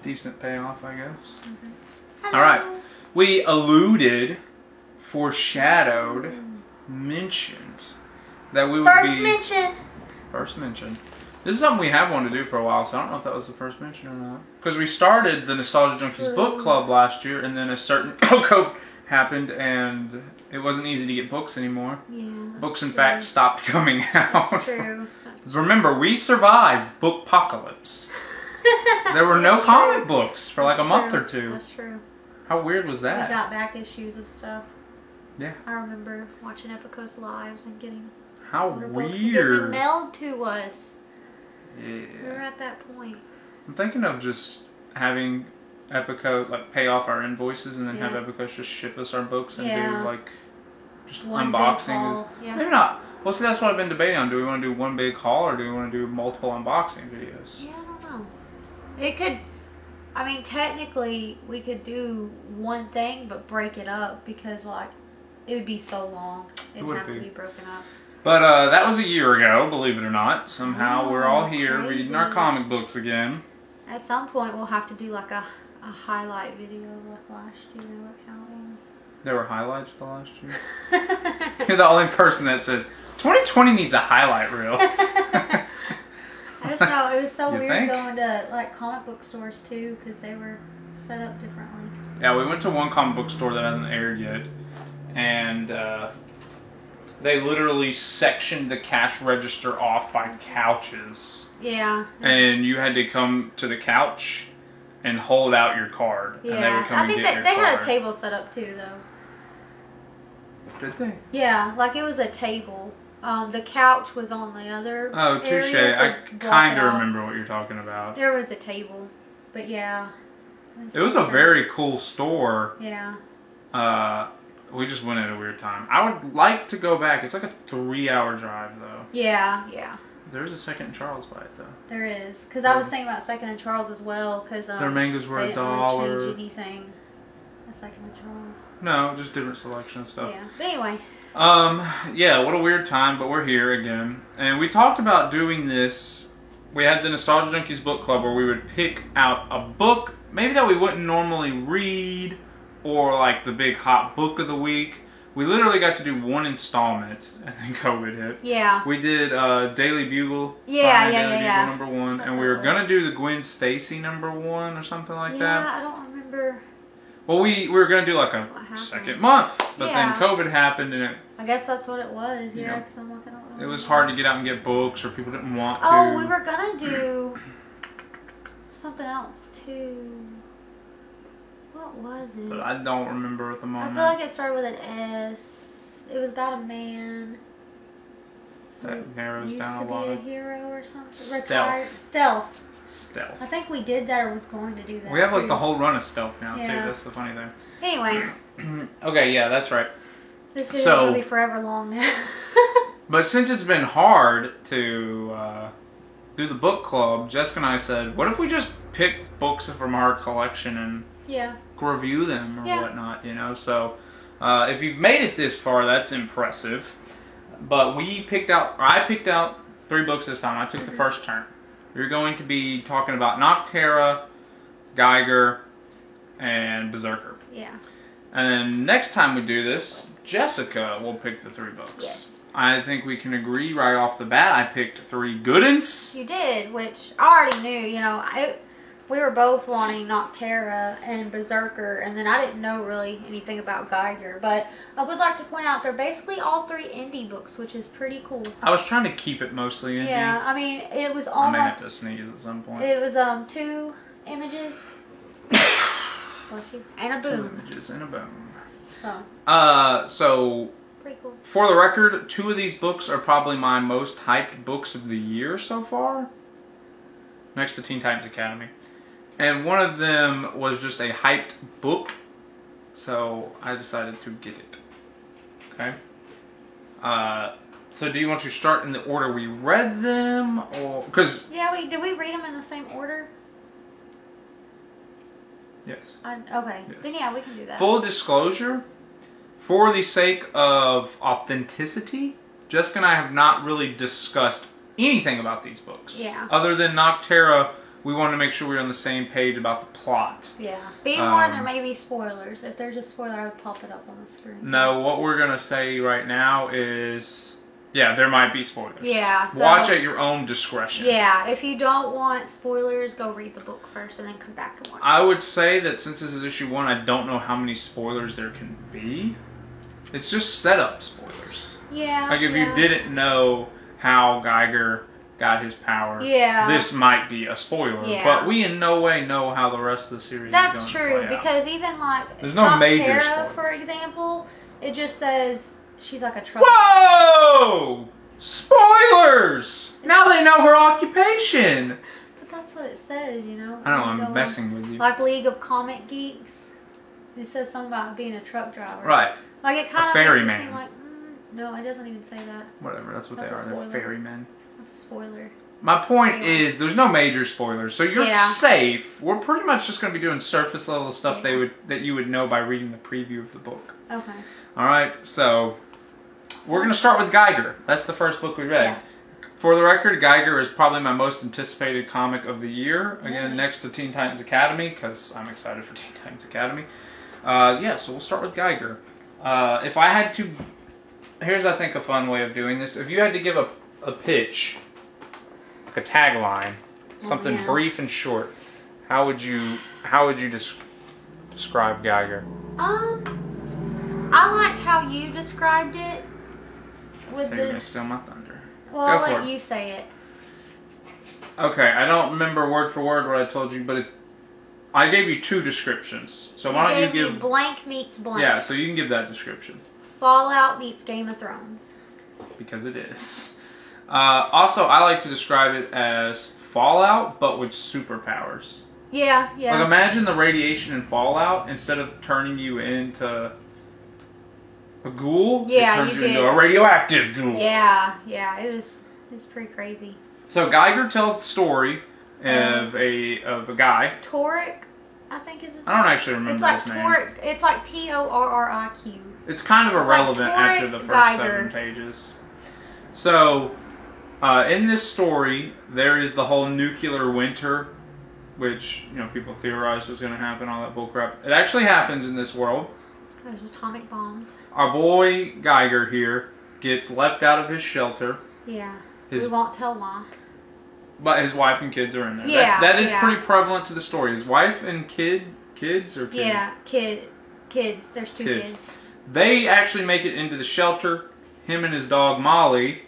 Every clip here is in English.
decent payoff, I guess. Hello. All right. We alluded, foreshadowed, mentioned that we would First mention. This is something we have wanted to do for a while, so I don't know if that was the first mention or not. Because we started the Nostalgia Junkies Book Club last year, and then a certain cocoa happened, and it wasn't easy to get books anymore. Yeah, books, in fact, stopped coming out. That's true. Remember, we survived Bookpocalypse. There were no comic books for like a month or two. That's true. How weird was that? We got back issues of stuff. Yeah. I remember watching Epicos Lives and getting How books weird. getting mailed to us. Yeah. We were at that point. I'm thinking of just having Epico like pay off our invoices and then have Yeah. Epicos just ship us our books and Yeah. do like just One big unboxing. haul, yeah. Maybe not. Well, see, that's what I've been debating on. Do we want to do one big haul or do we want to do multiple unboxing videos? Yeah, I don't know. It could, I mean, technically we could do one thing but break it up because like it would be so long. It'd would have to be. be broken up. But that was a year ago, believe it or not. Somehow we're all here crazy. reading our comic books again. At some point we'll have to do like a highlight video like last year, like how There were highlights the last year. it was. You're the only person that says 2020 needs a highlight reel. I just know it was so You weird think? going to like comic book stores too because they were set up differently. Yeah, we went to one comic book store that hasn't aired yet, and they literally sectioned the cash register off by couches. Yeah. And you had to come to the couch and hold out your card. Yeah. And they would come I and think get that your they had a card. table set up too though. Did they? Yeah, like it was a table. The couch was on the other. Oh, touche. area to I block kind it of off. remember what you're talking about. There was a table, but yeah. It was a very cool store. Yeah. We just went at a weird time. I would like to go back. It's like a 3-hour drive, though. Yeah, yeah. There's a Second Charles by it, though. There is, because I was thinking about Second and Charles as well, because Their mangas were they didn't $1. really change anything. The Second and Charles. No, just different selection of stuff. Yeah, but anyway. Yeah, what a weird time, but we're here again. And we talked about doing this. We had the Nostalgia Junkies Book Club where we would pick out a book, maybe that we wouldn't normally read, or like the big hot book of the week. We literally got to do one installment, and then COVID hit. Yeah. We did Daily Bugle. Yeah, Daily yeah. Bugle #1, That's and what we were it gonna was. do the Gwen Stacy #1 or something like Yeah, that. I don't remember. Well, we were gonna do like a What happened? second month, but Yeah. then COVID happened, and I guess that's what it was. You Yeah, know, because I'm looking at it was hard to get out and get books, or people didn't want to. Oh, we were gonna do something else too. What was it? But I don't remember at the I moment. feel like it started with an S. It was about a man. That narrows Used down to a lot be a of hero or something. Stealth. Retired. Stealth. stealth. I think we did that or was going to do that. We have like too. the whole run of stealth now, too. Yeah. That's the funny thing. Anyway, Okay, yeah, that's right. this video's So- gonna be forever long now. But since it's been hard to do the book club, Jessica and I said, what if we just pick books from our collection and Yeah. review them or Yeah. whatnot, you know? So if you've made it this far, that's impressive. But I picked out 3 books this time. I took the first turn. We're going to be talking about Noctera, Geiger, and Berserker. Yeah. And then next time we do this, Jessica will pick the 3 books. Yes. I think we can agree right off the bat. I picked 3 good ones. You did, which I already knew. You know, we were both wanting Noctera and Berserker, and then I didn't know really anything about Geiger. But I would like to point out they're basically all 3 indie books, which is pretty cool. I was trying to keep it mostly indie. Yeah, I mean, it was I may have almost. to sneeze at some point. It was 2 images. Bless you. And a 2 boom. images and a boom. So, So, pretty cool. for the record, 2 of these books are probably my most hyped books of the year so far. Next to Teen Titans Academy. And one of them was just a hyped book. So, I decided to get it. Okay? So do you want to start in the order we read them? Or, because... Yeah, did we read them in the same order? Yes. Okay. Yes. Then yeah, we can do that. Full disclosure, for the sake of authenticity, Jessica and I have not really discussed anything about these books. Yeah. Other than Noctera, we wanted to make sure we were on the same page about the plot. Yeah. Be warned, there may be spoilers. If there's a spoiler, I would pop it up on the screen. No, what we're going to say right now is, yeah, there might be spoilers. Yeah. So, watch at your own discretion. Yeah. If you don't want spoilers, go read the book first and then come back and watch I would say that since this is issue 1, I don't know how many spoilers there can be. It's just setup spoilers. Yeah. Like if you didn't know how Geiger got his power, this might be a spoiler. Yeah. But we in no way know how the rest of the series is going to play out. Because even like there's no major spoiler, for example, it just says she's like a truck. Whoa! Spoilers! Now they know her occupation. But that's what it says, you know. I know, I'm messing with you. Like League of Comic Geeks, it says something about being a truck driver. Right. Like it kind of makes it seem like, no, it doesn't even say that. Whatever, that's what they are. They're ferrymen. That's a spoiler. My point is, there's no major spoilers, so you're safe. We're pretty much just going to be doing surface level stuff that you would know by reading the preview of the book. Okay. All right, so we're going to start with Geiger. That's the first book we read. Yeah. For the record, Geiger is probably my most anticipated comic of the year. Again, next to Teen Titans Academy, because I'm excited for Teen Titans Academy. So we'll start with Geiger. If I had to, here's I think a fun way of doing this. If you had to give a pitch, like a tagline, something brief and short, how would you describe Geiger? I like how you described it. With You're gonna steal my thunder. Well, I'll let you say it. Okay, I don't remember word for word what I told you, but I gave you 2 descriptions. So why don't you give blank meets blank? Yeah, so you can give that description. Fallout meets Game of Thrones. Because it is. Also, I like to describe it as Fallout, but with superpowers. Yeah, yeah. Like imagine the radiation in Fallout, instead of turning you into a ghoul, it turns you into a radioactive ghoul. Yeah, yeah. It's pretty crazy. So Geiger tells the story of a guy. Torrik, I think is his name. I don't actually remember his name. Torrik. It's like Torriq. It's kind of irrelevant after the first 7 pages. So, in this story, there is the whole nuclear winter, which people theorized was going to happen. All that bullcrap. It actually happens in this world. There's atomic bombs. Our boy Geiger here gets left out of his shelter. Yeah. We won't tell why. But his wife and kids are in there. Yeah, that is pretty prevalent to the story. His wife and kids or kids? Yeah, kids. There's 2 kids. They actually make it into the shelter. Him and his dog Molly,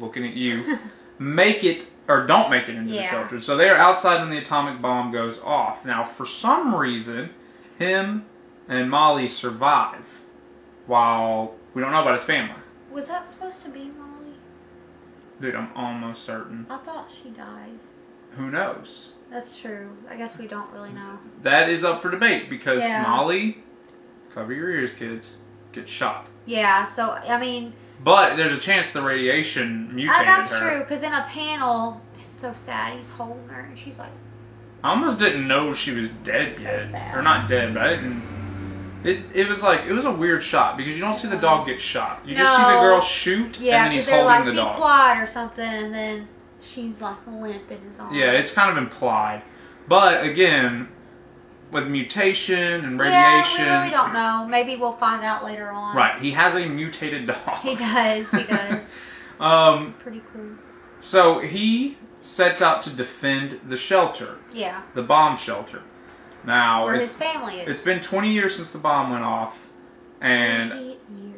looking at you, make it or don't make it into the shelter. So they are outside when the atomic bomb goes off. Now, for some reason, him and Molly survive, while we don't know about his family. Was that supposed to be Molly? Dude, I'm almost certain. I thought she died. Who knows? That's true. I guess we don't really know. That is up for debate, because Molly, cover your ears, kids, gets shot. Yeah, so, I mean... But there's a chance the radiation mutated her. That's true, because in a panel, it's so sad, he's holding her, and she's like... I almost didn't know she was dead yet. Sad. Or not dead, but I didn't... It was a weird shot, because you don't see the dog get shot. You just see the girl shoot, and then he's holding the dog. Be quiet or something, and then she's like limp in his arms. Yeah, it's kind of implied. But again, with mutation and radiation... Yeah, we really don't know. Maybe we'll find out later on. Right, he has a mutated dog. He does, he does. It's pretty cool. So he sets out to defend the shelter. Yeah. The bomb shelter. Now, where his family is. It's been 20 years since the bomb went off, and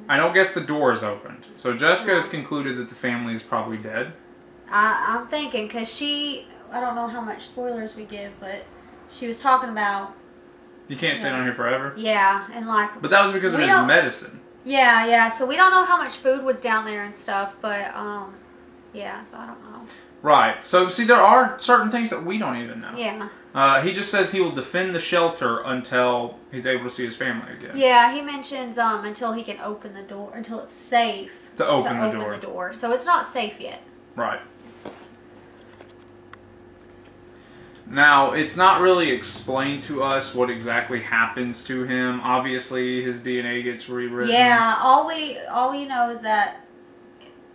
I don't guess the door is opened. So Jessica has concluded that the family is probably dead. I'm thinking, because I don't know how much spoilers we give, but she was talking about... You can't stay down here forever? Yeah, and like... But that was because of his medicine. Yeah, so we don't know how much food was down there and stuff, but, yeah, so I don't know. Right. So, see, there are certain things that we don't even know. Yeah. He just says he will defend the shelter until he's able to see his family again. Yeah, he mentions until he can open the door, until it's safe to open the door. So it's not safe yet. Right. Now, it's not really explained to us what exactly happens to him. Obviously, his DNA gets rewritten. Yeah, all we know is that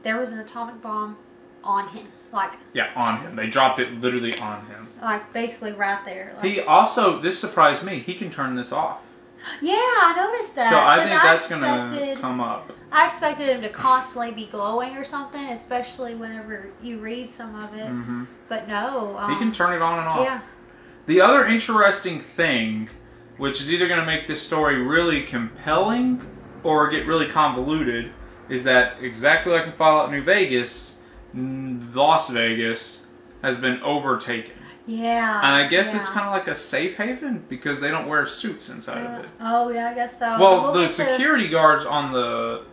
there was an atomic bomb on him. Like. Yeah, on him. They dropped it literally on him. Like basically right there. Like. He also, this surprised me. He can turn this off. Yeah, I noticed that. So I think that's gonna come up. I expected him to constantly be glowing or something, especially whenever you read some of it. Mm-hmm. But no. He can turn it on and off. Yeah. The other interesting thing, which is either going to make this story really compelling or get really convoluted, is that exactly like in Fallout New Vegas, Las Vegas has been overtaken. Yeah. And I guess it's kind of like a safe haven because they don't wear suits inside of it. Oh, yeah, I guess so. Well, the security guards on the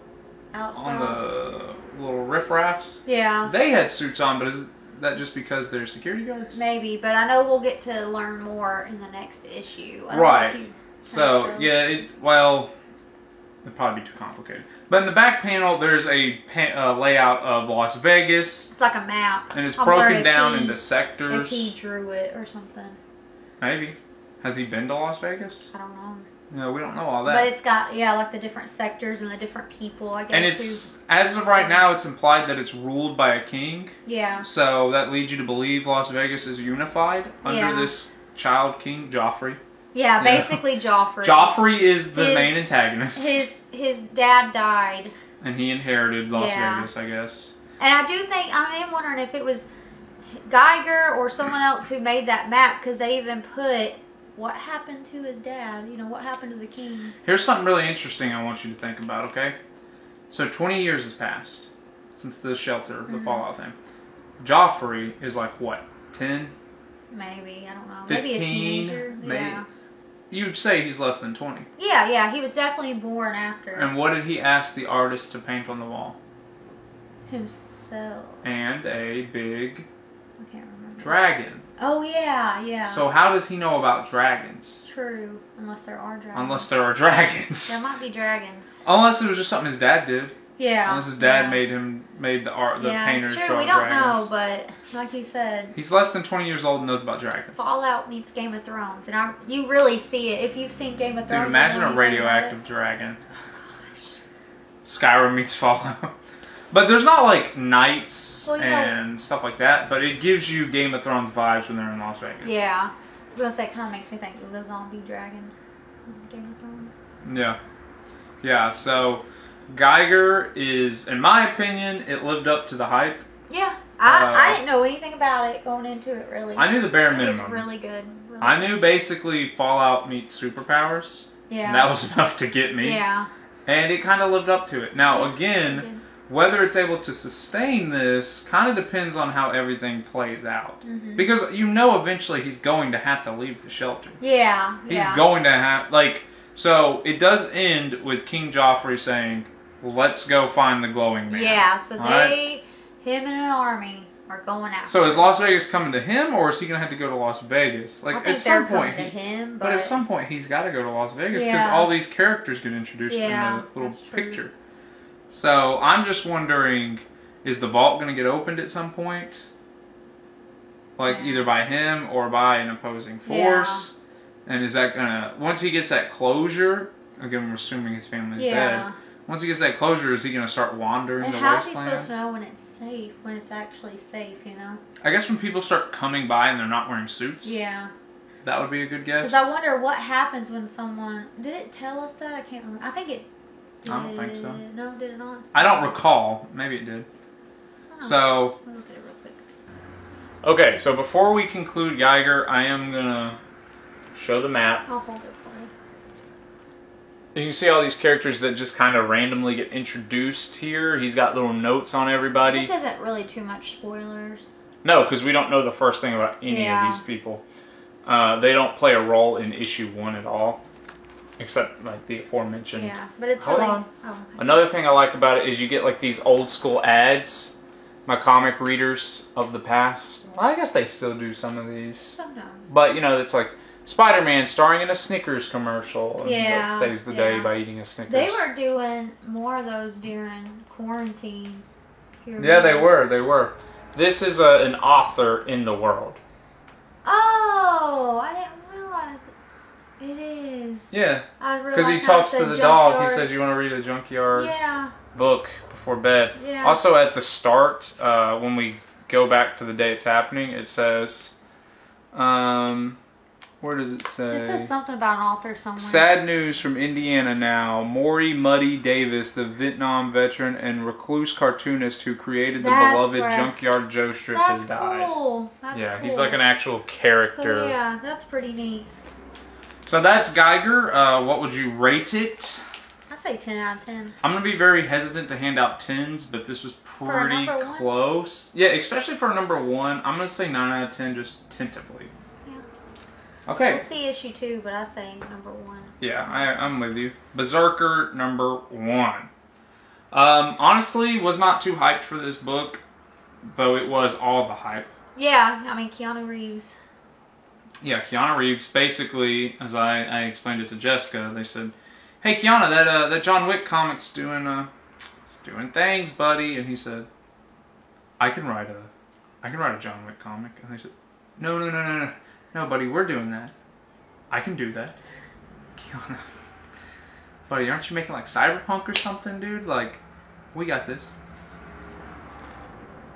outside. on the little riffraffs, yeah, they had suits on, but is that just because they're security guards? Maybe, but I know we'll get to learn more in the next issue. Right. So, yeah, well, it'd probably be too complicated. But in the back panel, there's a layout of Las Vegas. It's like a map. And it's broken down into sectors. If he drew it or something. Maybe. Has he been to Las Vegas? I don't know. No, we don't know all that. But it's got, yeah, like the different sectors and the different people, I guess. And it's, as of right now, it's implied that it's ruled by a king. Yeah. So that leads you to believe Las Vegas is unified under this child king, Joffrey. Yeah, basically Joffrey. Joffrey is the main antagonist. His dad died. And he inherited Las Vegas, I guess. And I do think, I am wondering if it was Geiger or someone else who made that map, because they even put what happened to his dad, you know, what happened to the king. Here's something really interesting I want you to think about, okay? So 20 years has passed since the shelter, the Fallout thing. Joffrey is like, what, 10? Maybe, I don't know. 15, maybe a teenager. Yeah. You'd say he's less than 20. Yeah, he was definitely born after. And what did he ask the artist to paint on the wall? Himself. And a big I can't remember. Dragon. Oh, yeah. So how does he know about dragons? True, unless there are dragons. Unless there are dragons. There might be dragons. Unless it was just something his dad did. Yeah. Unless his dad made the painters draw dragons. We don't know, but like you said, he's less than 20 years old and knows about dragons. Fallout meets Game of Thrones, and you really see it if you've seen Game of Thrones. Dude, imagine a radioactive dragon. Skyrim meets Fallout. But there's not like knights and stuff like that, but it gives you Game of Thrones vibes when they're in Las Vegas. Yeah. I was gonna say, it kind of makes me think of the zombie dragon in Game of Thrones. Yeah. Yeah, so Geiger is, in my opinion, it lived up to the hype. Yeah. I didn't know anything about it going into it, really. I knew the bare minimum. It was really good. I knew basically Fallout meets superpowers. Yeah. And that was enough to get me. Yeah. And it kind of lived up to it. Now, again, whether it's able to sustain this kind of depends on how everything plays out. Mm-hmm. Because you know eventually he's going to have to leave the shelter. Yeah. He's going to have, like, so it does end with King Joffrey saying, let's go find the glowing man. Yeah, so him and an army are going out. So is Las Vegas coming to him, or is he going to have to go to Las Vegas? Like, I think at some point, to him, but at some point he's got to go to Las Vegas because all these characters get introduced in the little picture. So I'm just wondering, is the vault going to get opened at some point? Like either by him or by an opposing force? And is that going to, once he gets that closure, again, we're assuming his family's dead. Once he gets that closure, is he going to start wandering the wasteland? And how's he supposed to know when it's safe, when it's actually safe, you know? I guess when people start coming by and they're not wearing suits. Yeah. That would be a good guess. Because I wonder what happens when someone, did it tell us that? I can't remember. I think it did. I don't think so. No, did it not? I don't recall. Maybe it did. Oh. So. Let me look at it real quick. Okay, so before we conclude Geiger, I am going to show the map. I'll hold it for you. You can see all these characters that just kind of randomly get introduced here. He's got little notes on everybody. This isn't really too much spoilers. No, because we don't know the first thing about any of these people. They don't play a role in issue 1 at all. Except like the aforementioned. Yeah, but it's Hold on. Another thing I like about it is you get like these old school ads. My comic readers of the past. Well, I guess they still do some of these. Sometimes. But you know, it's like Spider-Man starring in a Snickers commercial and that saves the day by eating a Snickers. They were doing more of those during quarantine. Yeah, they were. This is an author in the world. Oh, I didn't realize it is. Yeah. Because he talks to the dog. He says, you want to read a junkyard book before bed. Yeah. Also at the start, when we go back to the day it's happening, it says, where does it say? It says something about an author somewhere. Sad news from Indiana now. Maury Muddy Davis, the Vietnam veteran and recluse cartoonist who created the beloved Junkyard Joe strip, has died. Cool. That's yeah, cool. He's like an actual character. So yeah, that's pretty neat. So that's Geiger. What would you rate it? I say 10 out of 10. I'm going to be very hesitant to hand out 10s, but this was pretty close. Yeah, especially for a number 1. I'm going to say 9 out of 10 just tentatively. Okay. We'll see issue 2, but I say number 1. Yeah, I'm with you. Berserker number 1. Honestly, was not too hyped for this book, though it was all the hype. Yeah, I mean, Keanu Reeves. Yeah, Keanu Reeves, basically, as I explained it to Jessica, they said, "Hey, Keanu, that John Wick comic's doing things, buddy," and he said, I can write a John Wick comic," and they said, No, buddy, we're doing that. I can do that. Keanu. Buddy, aren't you making like Cyberpunk or something, dude? Like, we got this.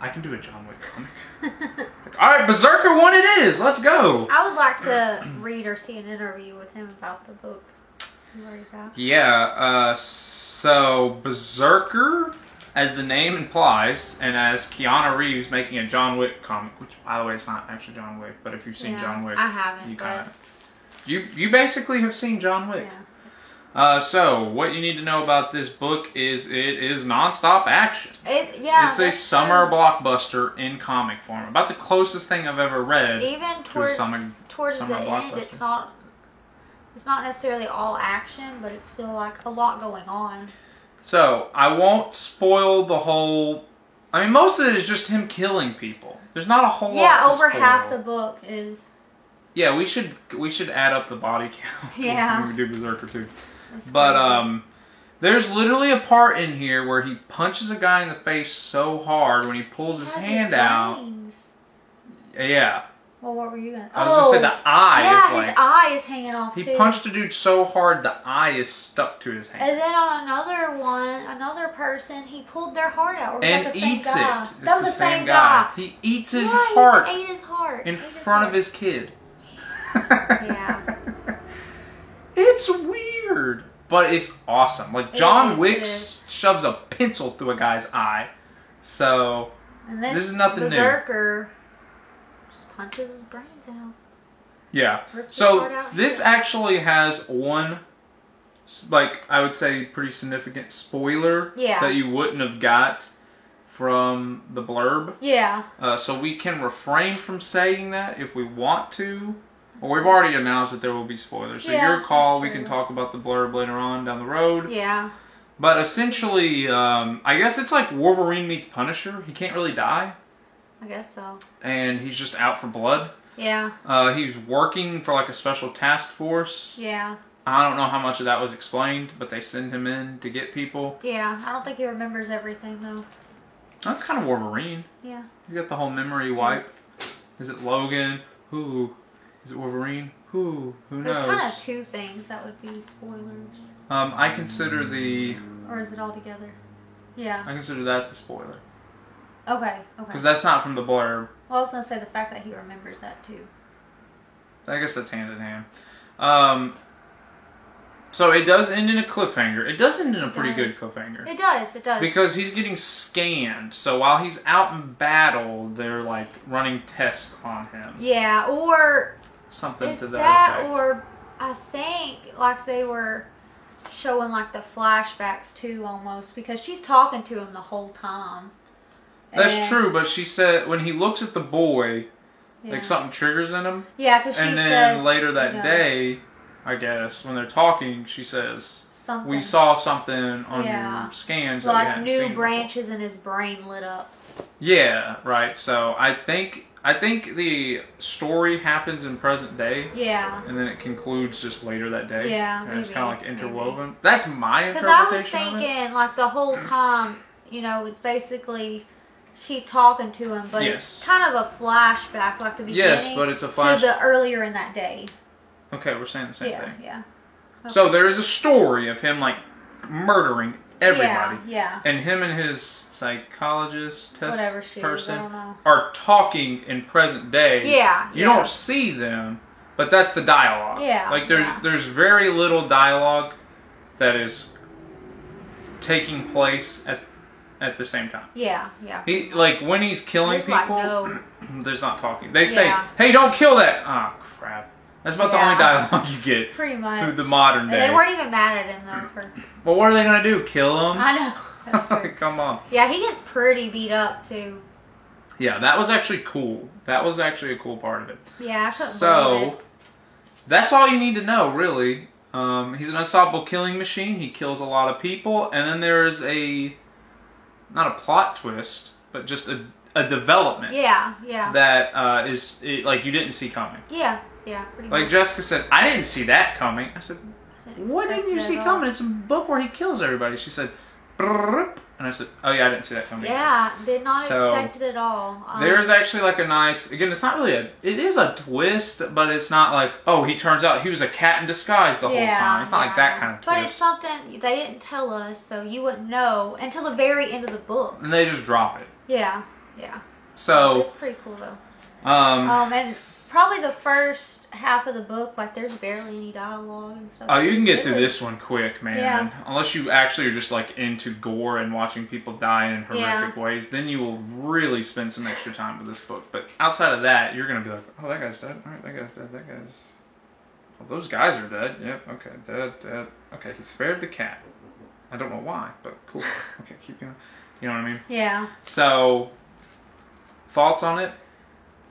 I can do a John Wick comic. Like, alright, Berserker 1 it is! Let's go! I would like to read or see an interview with him about the book. See what he's got. Yeah, so Berserker, as the name implies, and as Keanu Reeves making a John Wick comic, which, by the way, it's not actually John Wick, but if you've seen John Wick, I haven't. You kind of, you basically have seen John Wick. Yeah. So what you need to know about this book is it is non-stop action. It's a summer blockbuster in comic form. About the closest thing I've ever read. Even towards the end, it's not necessarily all action, but it's still like a lot going on. So I won't spoil the whole. I mean, most of it is just him killing people. There's not a whole lot. Yeah, over half the book is. Yeah, we should add up the body count. Yeah. When we do Berserker 2. But there's literally a part in here where he punches a guy in the face so hard when he pulls his hand out. Yeah. Well, what were you gonna? I was gonna say the eye is like. His eye is hanging off He too. punched a dude so hard the eye is stuck to his hand. And then on another person, he pulled their heart out. Or and like the same eats guy. it. It's that was the same guy. He eats his heart. He ate his heart. In front of his kid. Yeah. It's weird. But it's awesome. Like, John Wick shoves a pencil through a guy's eye. So, this is nothing new. Berserker just punches his brains out. Yeah. So, this actually has one, like, I would say pretty significant spoiler that you wouldn't have got from the blurb. Yeah. So, we can refrain from saying that if we want to. Well, we've already announced that there will be spoilers. So your call, we can talk about the blurb later on down the road. Yeah. But essentially, I guess it's like Wolverine meets Punisher. He can't really die. I guess so. And he's just out for blood. Yeah. He's working for like a special task force. Yeah. I don't know how much of that was explained, but they send him in to get people. Yeah, I don't think he remembers everything though. That's kind of Wolverine. Yeah. He's got the whole memory wipe. Is it Logan? Who? Is it Wolverine? Who knows? There's kind of two things that would be spoilers. I consider the... Or is it all together? Yeah. I consider that the spoiler. Okay. Because that's not from the blurb. Well, I was going to say the fact that he remembers that too. I guess that's hand in hand. So it does end in a cliffhanger. It does end in a pretty good cliffhanger. It does. Because he's getting scanned. So while he's out in battle, they're like running tests on him. Yeah, or... Something to that effect. Or I think like they were showing like the flashbacks too almost. Because she's talking to him the whole time. That's true, but she said when he looks at the boy, like something triggers in him. Yeah, because she said... And then later that day... I guess, when they're talking, she says, we saw something on your scans that we hadn't seen new branches in his brain lit up. Yeah, right. So I think the story happens in present day. Yeah. And then it concludes just later that day. Yeah, and it's kind of like interwoven. That's my interpretation. Because I was thinking, like, the whole time, you know, it's basically... She's talking to him, but it's kind of a flashback, like the beginning. Yes, but it's a flashback. To the earlier in that day. Okay, we're saying the same thing. Yeah. Okay. So there is a story of him, like, murdering everybody. Yeah. And him and his psychologist person know. are talking in present day. Yeah. You don't see them, but that's the dialogue. Yeah. Like there's very little dialogue that is taking place at the same time. Yeah. He like when he's killing people, like, no. there's not talking. They say, "Hey, don't kill that." Oh crap! That's about the only dialogue you get. Pretty much. Through the modern day. And they weren't even mad at him though. Well, what are they gonna do? Kill him? I know. That's true. Come on. Yeah, he gets pretty beat up too. Yeah, that was actually cool. That was actually a cool part of it. Yeah, I couldn't believe it. That's all you need to know, really. He's an unstoppable killing machine. He kills a lot of people, and then there is not a plot twist, but just a development. Yeah. That is like you didn't see coming. Yeah, pretty much. Like Jessica said, I didn't see that coming. I said, what didn't you see coming? It's a book where he kills everybody. She said, brrr, and I said, oh yeah, I didn't see that coming. Yeah, did not expect it at all. There's actually like a nice, again, it's not really it is a twist, but it's not like, oh, he turns out he was a cat in disguise the whole time. It's not like that kind of twist. But it's something they didn't tell us, so you wouldn't know until the very end of the book. And they just drop it. Yeah. So. It's pretty cool though. And probably the first half of the book, like there's barely any dialogue and stuff. Oh, you can get through this one quick, man. Yeah. Unless you actually are just like into gore and watching people die in horrific ways, then you will really spend some extra time with this book. But outside of that, you're gonna be like, oh, that guy's dead. All right, that guy's dead. That guy's. Oh, those guys are dead. Yep. Okay. Dead. Okay. He spared the cat. I don't know why, but cool. Okay, keep going. You know what I mean? Yeah. So, thoughts on it?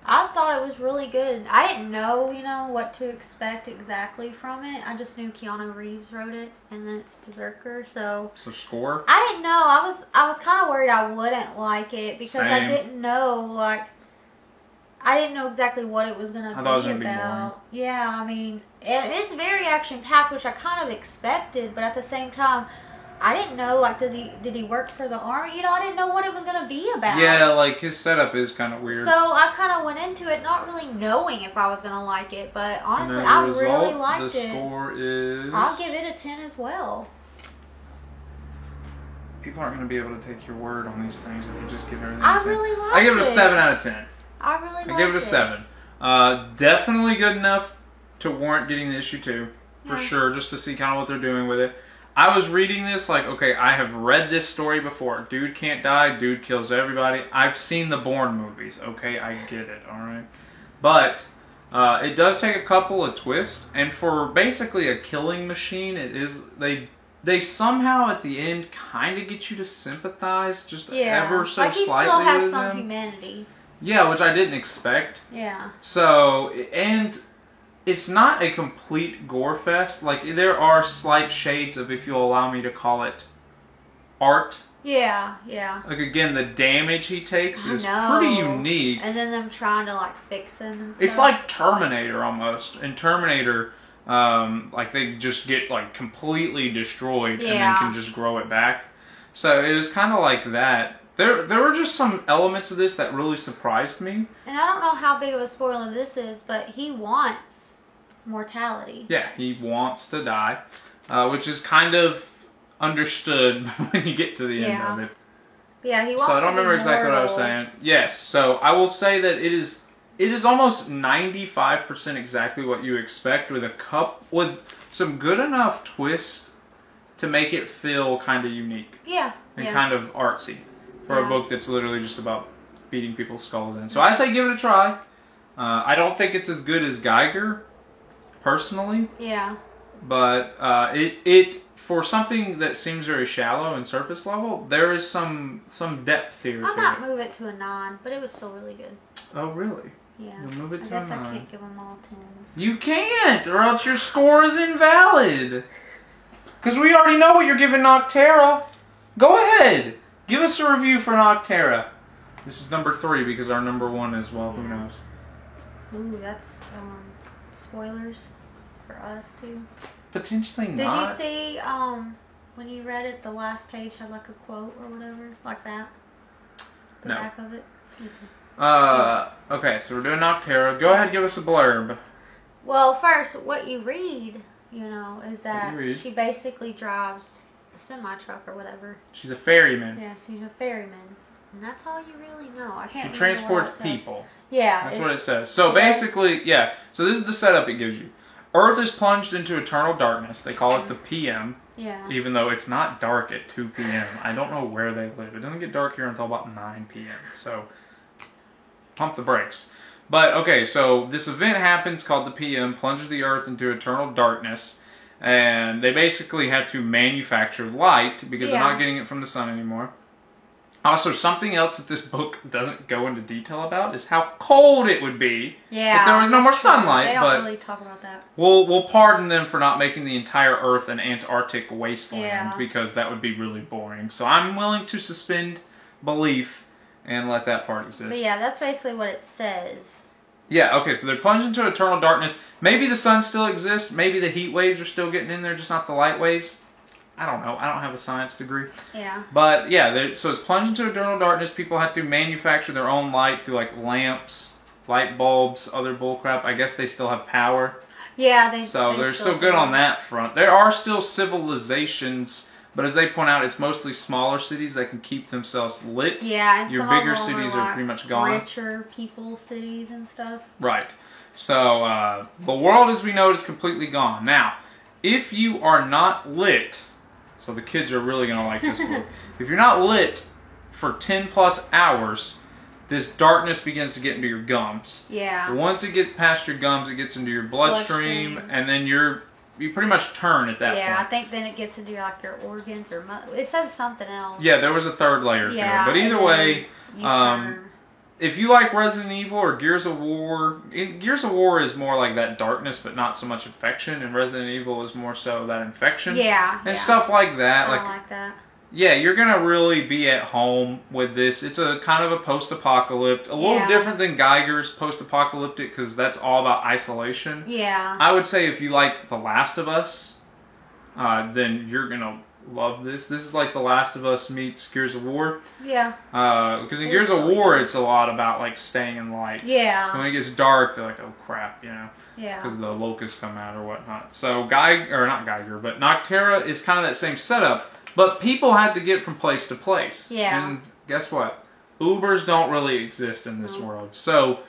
I thought it was really good. I didn't know, what to expect exactly from it. I just knew Keanu Reeves wrote it, and then it's Berserker, so score? I didn't know. I was kind of worried I wouldn't like it because I didn't know, I didn't know exactly what it was going to be about. Be boring. Yeah, I mean, it's very action-packed, which I kind of expected, but at the same time, I didn't know, did he work for the army? I didn't know what it was going to be about. Yeah, like, his setup is kind of weird. So, I kind of went into it not really knowing if I was going to like it, but honestly, I really liked it. The score is... I'll give it a 10 as well. People aren't going to be able to take your word on these things if you just give everything I really liked it. I give it a 7 out of 10. I really liked it. I give it a 7. Definitely good enough to warrant getting the issue 2. For sure, just to see kind of what they're doing with it. I was reading this like, okay, I have read this story before. Dude can't die, dude kills everybody. I've seen the Bourne movies, okay? I get it, alright? But, it does take a couple of twists, and for basically a killing machine, it is, they somehow at the end kind of get you to sympathize just ever so slightly with him. Like he still has some humanity. Yeah, which I didn't expect. Yeah. So, and... it's not a complete gore fest. Like, there are slight shades of, if you'll allow me to call it, art. Yeah. Like, again, the damage he takes is pretty unique. And then them trying to, fix him and stuff. It's like Terminator, almost. In Terminator, they just get, completely destroyed and then can just grow it back. So, it was kind of like that. There were just some elements of this that really surprised me. And I don't know how big of a spoiler this is, but he wants mortality. Yeah, he wants to die, which is kind of understood when you get to the end of it. Yeah, he wants to be So I don't remember exactly what I was saying. Yes, so I will say that it is almost 95% exactly what you expect with some good enough twist to make it feel kind of unique. Yeah. And kind of artsy for a book that's literally just about beating people's skulls in. So I say give it a try. I don't think it's as good as Geiger, personally. Yeah. But it for something that seems very shallow and surface level, there is some depth here. I might move it to a 9, but it was still really good. Oh, really? Yeah. You'll move it to a 9. I guess I can't give them all 10s. You can't, or else your score is invalid. Because we already know what you're giving Noctera. Go ahead. Give us a review for Noctera. This is number 3 because our number 1 is, well, who knows. Ooh, that's spoilers for us too. Potentially not. Did you see when you read it, the last page had like a quote or whatever, like that? The back of it? Okay, so we're doing Noctera. Go ahead, give us a blurb. Well, first, what you read, is that she basically drives semi-truck or whatever. She's a ferryman. Yeah, she's a ferryman. And that's all you really know. I can't. She transports people. Yeah. That's what it says. So basically, yeah. So this is the setup it gives you. Earth is plunged into eternal darkness. They call it the PM. Yeah. Even though it's not dark at 2 p.m. I don't know where they live. It doesn't get dark here until about 9 p.m. So, pump the brakes. But, okay, so this event happens called the PM, plunges the Earth into eternal darkness. And they basically have to manufacture light because they're not getting it from the sun anymore. Also, something else that this book doesn't go into detail about is how cold it would be if there was no more sunlight. They don't really talk about that. We'll pardon them for not making the entire Earth an Antarctic wasteland because that would be really boring. So I'm willing to suspend belief and let that part exist. But yeah, that's basically what it says. Yeah, okay, so they're plunged into eternal darkness. Maybe the sun still exists. Maybe the heat waves are still getting in there, just not the light waves. I don't know. I don't have a science degree. Yeah. But yeah, so it's plunged into eternal darkness. People have to manufacture their own light through like lamps, light bulbs, other bullcrap. I guess they still have power. Yeah, they're still good on that front. There are still civilizations, but as they point out, it's mostly smaller cities that can keep themselves lit. Yeah, and your bigger cities are pretty much gone. Richer people cities and stuff. Right. So the world as we know it is completely gone. Now, if you are not lit. So the kids are really going to like this book. If you're not lit for 10 plus hours, this darkness begins to get into your gums. Yeah. Once it gets past your gums, it gets into your bloodstream. And then you pretty much turn at that point. Yeah, I think then it gets into like your organs or it says something else. Yeah, there was a third layer to it. But either way, if you like Resident Evil or Gears of War, Gears of War is more like that darkness, but not so much infection, and Resident Evil is more so that infection. Yeah. And stuff like that. I like that. Yeah, you're gonna really be at home with this. It's a kind of a post-apocalyptic, a little different than Geiger's post-apocalyptic because that's all about isolation. Yeah. I would say if you like The Last of Us, then you're gonna love this. This is like The Last of Us meets Gears of War. Yeah. Because in Gears of War, it's a lot about like staying in light. Yeah. When it gets dark, they're like, oh crap, you know. Yeah. Because the locusts come out or whatnot. So not Geiger, but Noctera is kind of that same setup. But people had to get from place to place. Yeah. And guess what? Ubers don't really exist in this world. So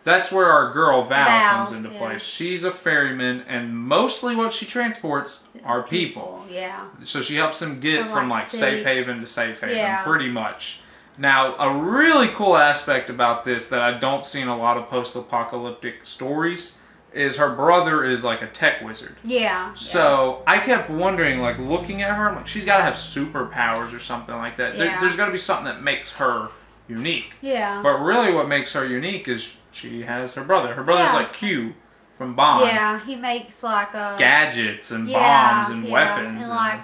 that's where our girl Val comes into place. She's a ferryman, and mostly what she transports are people. Yeah. So she helps them get from like safe haven to safe haven, pretty much. Now, a really cool aspect about this that I don't see in a lot of post-apocalyptic stories is her brother is like a tech wizard. Yeah. So I kept wondering, like looking at her, I'm like, she's got to have superpowers or something like that. Yeah. There's got to be something that makes her unique. Yeah. But really what makes her unique is she has her brother. Her brother's like Q from Bond. Yeah, he makes like gadgets and bombs and weapons. And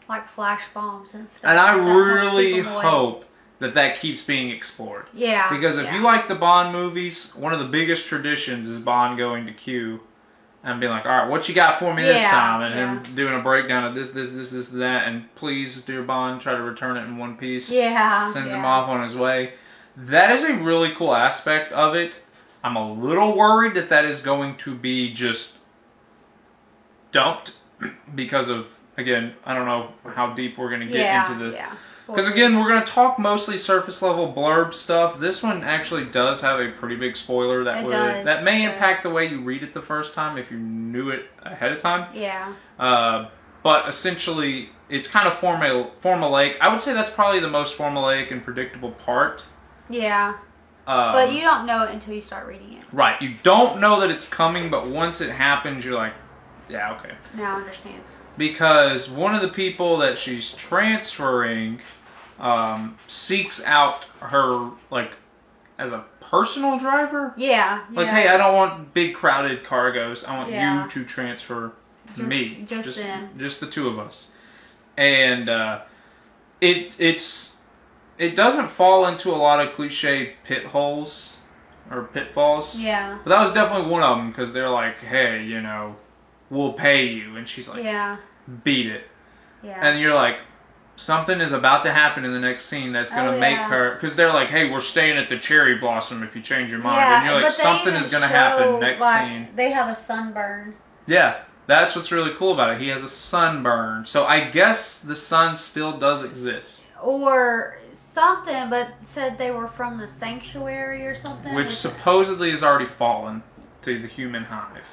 like flash bombs and stuff. And I really hope that keeps being explored. Yeah. Because if you like the Bond movies, one of the biggest traditions is Bond going to Q and being like, all right, what you got for me this time? And him doing a breakdown of this, that, and please, dear Bond, try to return it in one piece. Yeah. Send him off on his way. That is a really cool aspect of it. I'm a little worried that is going to be just dumped because of, again, I don't know how deep we're going to get into the... Because again, we're going to talk mostly surface level blurb stuff. This one actually does have a pretty big spoiler that may impact the way you read it the first time if you knew it ahead of time. Yeah. But essentially, it's kind of formulaic. I would say that's probably the most formulaic and predictable part. Yeah. But you don't know it until you start reading it. Right. You don't know that it's coming, but once it happens, you're like, yeah, okay. Now I understand. Because one of the people that she's transferring seeks out her, like, as a personal driver? Yeah. Like, hey, I don't want big crowded cargoes. I want you to transfer me. Just the two of us. And it doesn't fall into a lot of cliche pitfalls or pitfalls. Yeah. But that was definitely one of them because they're like, hey, you know, we'll pay you. And she's like, beat it. Yeah. And you're like, something is about to happen in the next scene that's going to make her... Because they're like, hey, we're staying at the Cherry Blossom if you change your mind. And you're like, something is going to happen next scene. They have a sunburn. Yeah. That's what's really cool about it. He has a sunburn. So I guess the sun still does exist. Or something, but said they were from the sanctuary or something. Which supposedly has already fallen to the human hive.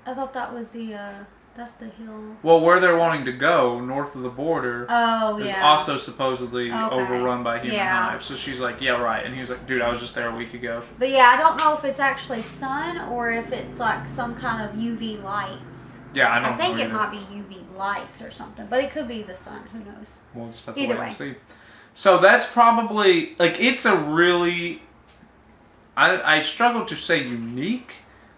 I thought that was that's the hill. Well, where they're wanting to go, north of the border, is yeah. also supposedly overrun by human hives. So she's like, yeah, right. And he was like, dude, I was just there a week ago. But yeah, I don't know if it's actually sun or if it's like some kind of UV lights. Yeah, I don't know. I think it might be UV lights or something, but it could be the sun. Who knows? We'll just have to wait and see. So that's probably, like, it's a really, I struggle to say unique,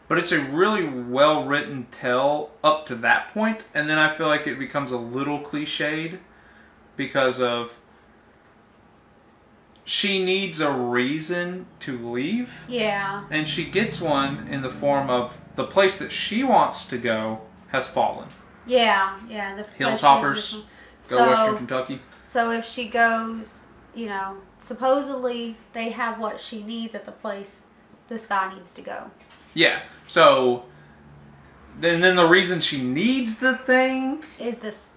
but it's a really well-written tale up to that point, and then I feel like it becomes a little cliched because of she needs a reason to leave. Yeah. And she gets one in the form of the place that she wants to go has fallen. Yeah. The Hilltoppers, go Western Kentucky. So if she goes, supposedly they have what she needs at the place this guy needs to go. Yeah. So then the reason she needs the thing is this.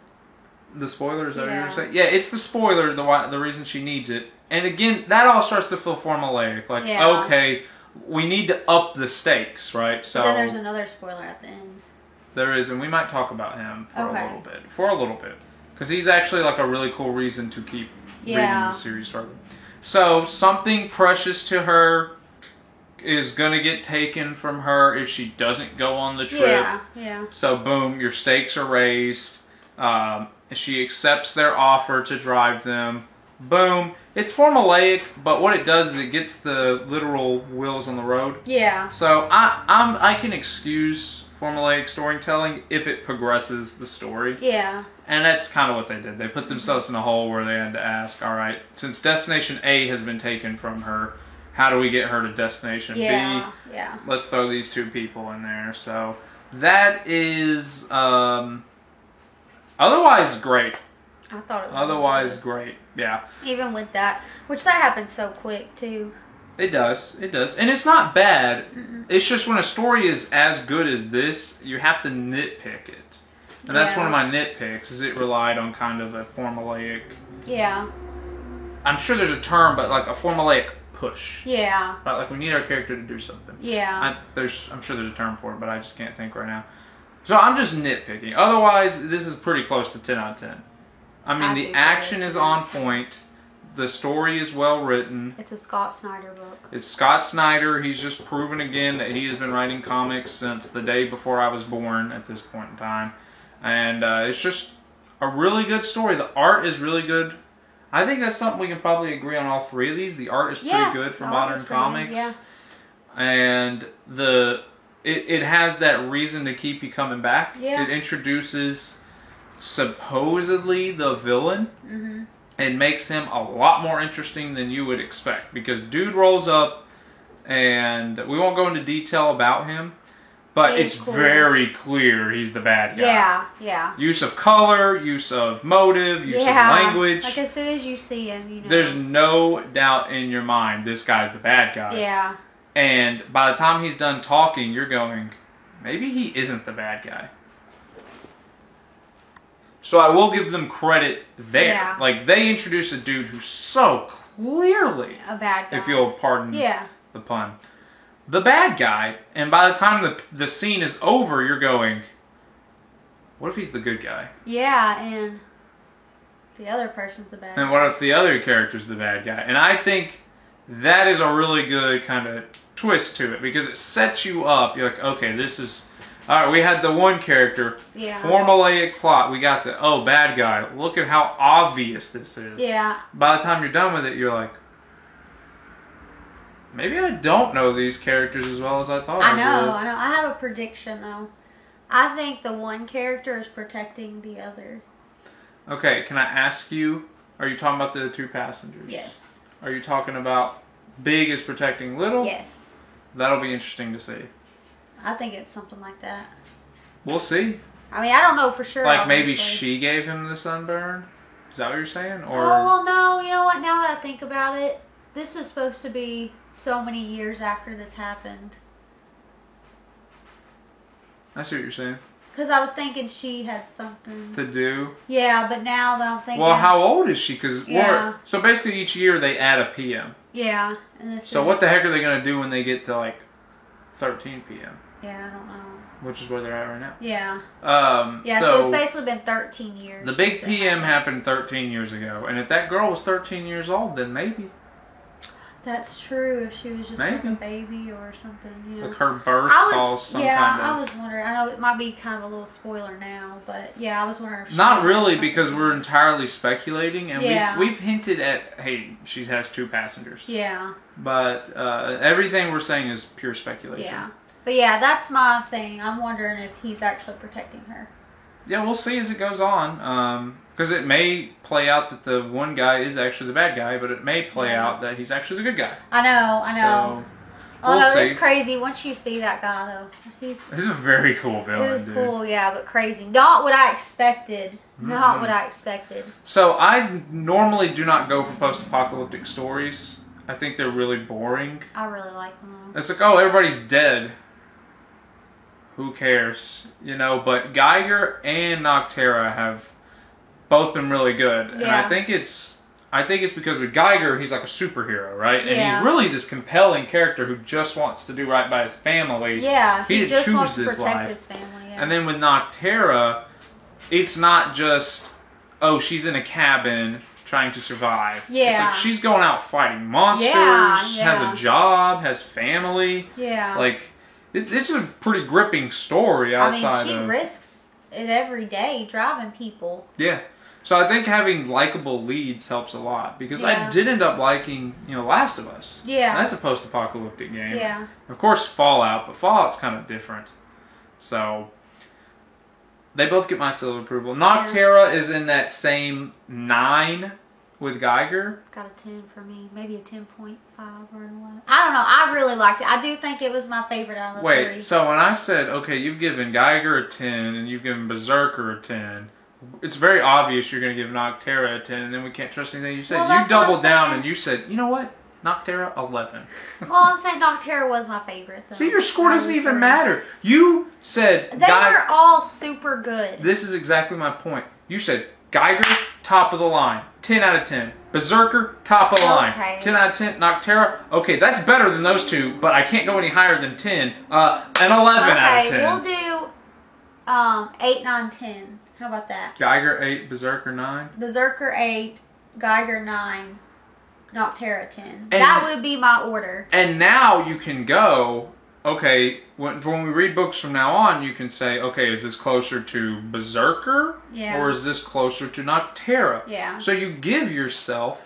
The spoiler, is that what you're saying? Yeah, it's the spoiler, the reason she needs it. And again, that all starts to feel formulaic. Like, okay, we need to up the stakes, right? So then there's another spoiler at the end. There is, and we might talk about him for a little bit. Because he's actually like a really cool reason to keep reading the series further. So, something precious to her is going to get taken from her if she doesn't go on the trip. Yeah. So, boom, your stakes are raised. She accepts their offer to drive them. Boom. It's formulaic, but what it does is it gets the literal wheels on the road. Yeah. So I can excuse formulaic storytelling if it progresses the story. Yeah. And that's kind of what they did. They put themselves in a hole where they had to ask, all right, since Destination A has been taken from her, how do we get her to Destination B? Yeah. Let's throw these two people in there. So that is otherwise great. I thought it was otherwise great. Yeah. Even with that, which that happens so quick too. It does. And it's not bad. It's just when a story is as good as this, you have to nitpick it. And that's one of my nitpicks, is it relied on kind of a formulaic... Yeah. I'm sure there's a term, but like a formulaic push. Yeah. Right? Like we need our character to do something. Yeah. I'm sure there's a term for it, but I just can't think right now. So I'm just nitpicking. Otherwise, this is pretty close to 10 out of 10. I mean, the action is on point. The story is well written. It's a Scott Snyder book. It's Scott Snyder. He's just proven again that he has been writing comics since the day before I was born at this point in time. And it's just a really good story. The art is really good. I think that's something we can probably agree on all three of these. The art is pretty good for modern comics. Good, and it has that reason to keep you coming back. Yeah. It introduces supposedly the villain. And makes him a lot more interesting than you would expect. Because dude rolls up, and we won't go into detail about him, but it's very clear he's the bad guy. Yeah. Use of color, use of motive, use of language. Like as soon as you see him, There's no doubt in your mind this guy's the bad guy. Yeah. And by the time he's done talking, you're going, maybe he isn't the bad guy. So I will give them credit there. Yeah. Like, they introduced a dude who's so clearly a bad guy. If you'll pardon the pun. The bad guy. And by the time the scene is over, you're going, what if he's the good guy? Yeah, and the other person's the bad guy. And what if the other character's the bad guy? And I think that is a really good kind of twist to it. Because it sets you up. You're like, okay, this is... Alright, we had the one character, formulaic plot, we got the, bad guy, look at how obvious this is. Yeah. By the time you're done with it, you're like, maybe I don't know these characters as well as I thought I did. I know. I have a prediction, though. I think the one character is protecting the other. Okay, can I ask you, are you talking about the two passengers? Yes. Are you talking about Big is protecting Little? Yes. That'll be interesting to see. I think it's something like that. We'll see. I mean, I don't know for sure. Like maybe she gave him the sunburn? Is that what you're saying? Or... Oh, well, no. You know what? Now that I think about it, this was supposed to be so many years after this happened. I see what you're saying. Because I was thinking she had something to do. Yeah, but now that I'm thinking... Well, how old is she? Because yeah. so basically each year they add a PM. Yeah. So what the heck are they going to do when they get to like 13 PM? Yeah, I don't know. Which is where they're at right now. Yeah. Yeah, so it's basically been 13 years. The big PM happened 13 years ago. And if that girl was 13 years old, then maybe. That's true. If she was just like a baby or something, you know. Like her birth caused some kind of... I was wondering. I know it might be kind of a little spoiler now, but yeah, I was wondering if she Not really, because we're entirely speculating, and yeah. we've hinted at, hey, she has 2 passengers. Yeah. But everything we're saying is pure speculation. Yeah. But yeah, that's my thing. I'm wondering if he's actually protecting her. Yeah, we'll see as it goes on. Because it may play out that the one guy is actually the bad guy, but it may play out that he's actually the good guy. I know. So, we'll see. It's crazy. Once you see that guy, though, he's a very cool villain, It was cool, yeah, but crazy. Not what I expected. Not what I expected. So I normally do not go for post-apocalyptic stories. I think they're really boring. I really like them, though. It's like, oh, everybody's dead. Who cares? You know, but Geiger and Noctera have both been really good. Yeah. And I think it's because with Geiger, he's like a superhero, right? Yeah. And he's really this compelling character who just wants to do right by his family. Yeah, he didn't just choose wants to this protect life. his family. Yeah. And then with Noctera, it's not just, oh, she's in a cabin trying to survive. Yeah. It's like she's going out fighting monsters, has a job, has family. Yeah. Like, it's a pretty gripping story outside she risks it every day driving people. Yeah. So I think having likable leads helps a lot. Because I did end up liking, Last of Us. Yeah. That's a post-apocalyptic game. Yeah. Of course, Fallout, but Fallout's kind of different. So, they both get my seal of approval. Noctera is in that same 9 with Geiger. It's got a 10 for me. Maybe a 10.5 or an 11. I don't know. I really liked it. I do think it was my favorite out of the 3. Wait, so when I said, okay, you've given Geiger a 10 and you've given Berserker a 10, it's very obvious you're going to give Noctera a 10, and then we can't trust anything you said. Well, you doubled down and you said, you know what? Noctera, 11. Well, I'm saying Noctera was my favorite, though. See, your score doesn't even matter. You said... They were all super good. This is exactly my point. You said Geiger, top of the line. 10 out of 10. Berserker, top of the line. 10 out of 10. Noctera, okay, that's better than those 2, but I can't go any higher than 10. An 11 out of 10. Okay, we'll do 8, 9, 10. How about that? Geiger 8, Berserker 9. Berserker 8, Geiger 9, Noctera 10. That would be my order. And now you can go, okay, when we read books from now on, you can say, okay, is this closer to Berserker? Yeah. Or is this closer to Noctera? Yeah. So you give yourself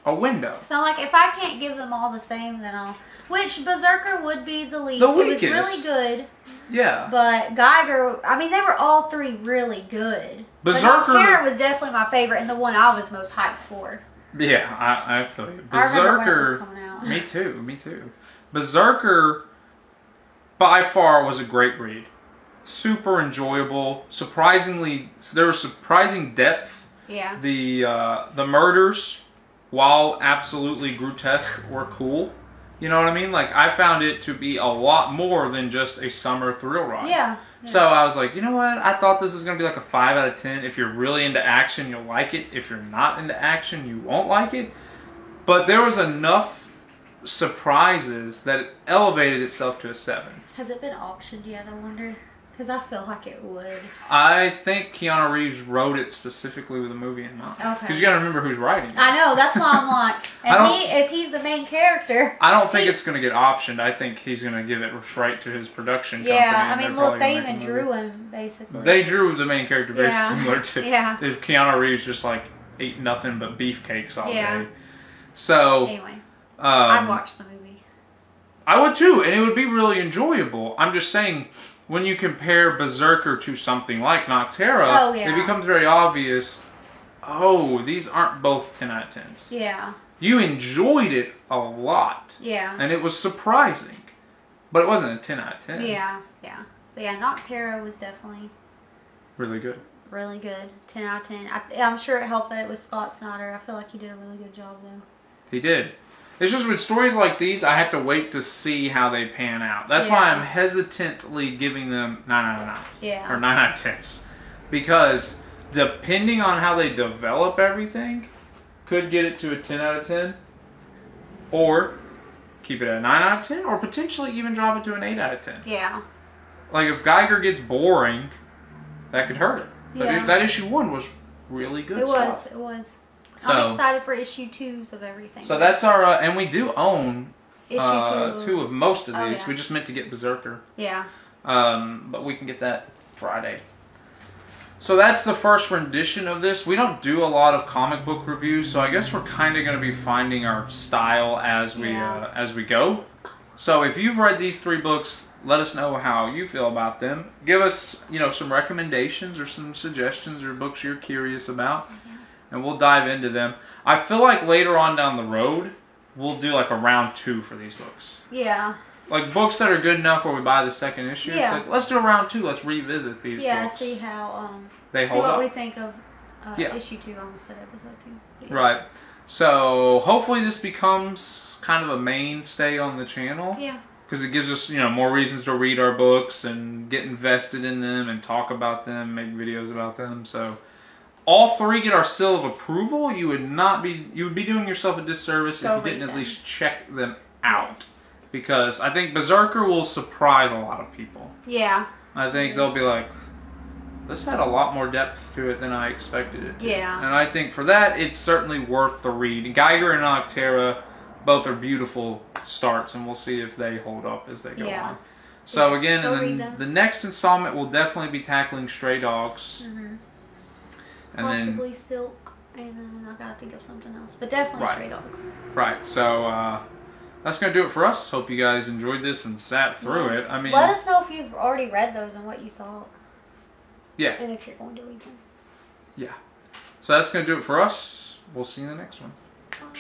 a window. So, like, if I can't give them all the same, then I'll... Which, Berserker would be the least. The weakest. It was really good. Yeah. But Geiger, I mean, they were all 3 really good. Berserker... But Noctera was definitely my favorite and the one I was most hyped for. Yeah, I feel you. Berserker... I remember when it was coming out. Me too. Berserker, by far, was a great read. Super enjoyable. Surprisingly... There was surprising depth. Yeah. The murders, while absolutely grotesque, were cool. You know what I mean? Like, I found it to be a lot more than just a summer thrill ride. Yeah. So I was like, you know what? I thought this was going to be like a 5 out of 10. If you're really into action, you'll like it. If you're not into action, you won't like it. But there was enough surprises that it elevated itself to a 7. Has it been auctioned yet, I wonder? Because I feel like it would. I think Keanu Reeves wrote it specifically with a movie in mind. Okay. Because you got to remember who's writing it. I know, that's why I'm like, if he's the main character. I don't think it's going to get optioned. I think he's going to give it right to his production company. Yeah, I mean, look, they even drew him, basically. They drew the main character very similar to if Keanu Reeves just like ate nothing but beefcakes all day. So, anyway, I'd watch the movie. I would too, and it would be really enjoyable. I'm just saying, when you compare Berserker to something like Noctera, it becomes very obvious, oh, these aren't both 10 out of 10s. Yeah. You enjoyed it a lot. Yeah. And it was surprising. But it wasn't a 10 out of 10. Yeah, yeah. But yeah, Noctera was definitely... really good. Really good. 10 out of 10. I'm sure it helped that it was Scott Snyder. I feel like he did a really good job, though. He did. It's just with stories like these, I have to wait to see how they pan out. That's why I'm hesitantly giving them 9 out of 9s. Yeah. Or 9 out of 10s. Because depending on how they develop everything, could get it to a 10 out of 10. Or keep it at a 9 out of 10. Or potentially even drop it to an 8 out of 10. Yeah. Like if Geiger gets boring, that could hurt it. But that issue 1 was really good stuff. It was. So, I'm excited for issue 2s of everything. So that's our, and we do own issue 2 of most of these. Yeah. We just meant to get Berserker. Yeah. But we can get that Friday. So that's the first rendition of this. We don't do a lot of comic book reviews, so I guess we're kind of going to be finding our style as we go. So if you've read these 3 books, let us know how you feel about them. Give us, some recommendations or some suggestions or books you're curious about. And we'll dive into them. I feel like later on down the road, we'll do like a round 2 for these books. Yeah. Like books that are good enough where we buy the second issue. Yeah. It's like, let's do a round 2. Let's revisit these books. Yeah, see how, they hold up. See what we think of issue 2. I almost said episode 2. Yeah. Right. So hopefully this becomes kind of a mainstay on the channel. Yeah. Because it gives us, more reasons to read our books and get invested in them and talk about them, make videos about them. So all 3 get our seal of approval. You would be doing yourself a disservice if you didn't at least check them out. Yes. Because I think Berserker will surprise a lot of people. Yeah. I think they'll be like, this had a lot more depth to it than I expected it to. Yeah. And I think for that, it's certainly worth the read. Geiger and Nocterra, both are beautiful starts, and we'll see if they hold up as they go on. So again, the next installment will definitely be tackling Stray Dogs. Mm-hmm. And possibly Silk, and then I gotta think of something else. But definitely Stray Dogs. Right, so that's going to do it for us. Hope you guys enjoyed this and sat through it. I mean, let us know if you've already read those and what you thought. Yeah. And if you're going to read them. Yeah. So that's going to do it for us. We'll see you in the next one. Bye.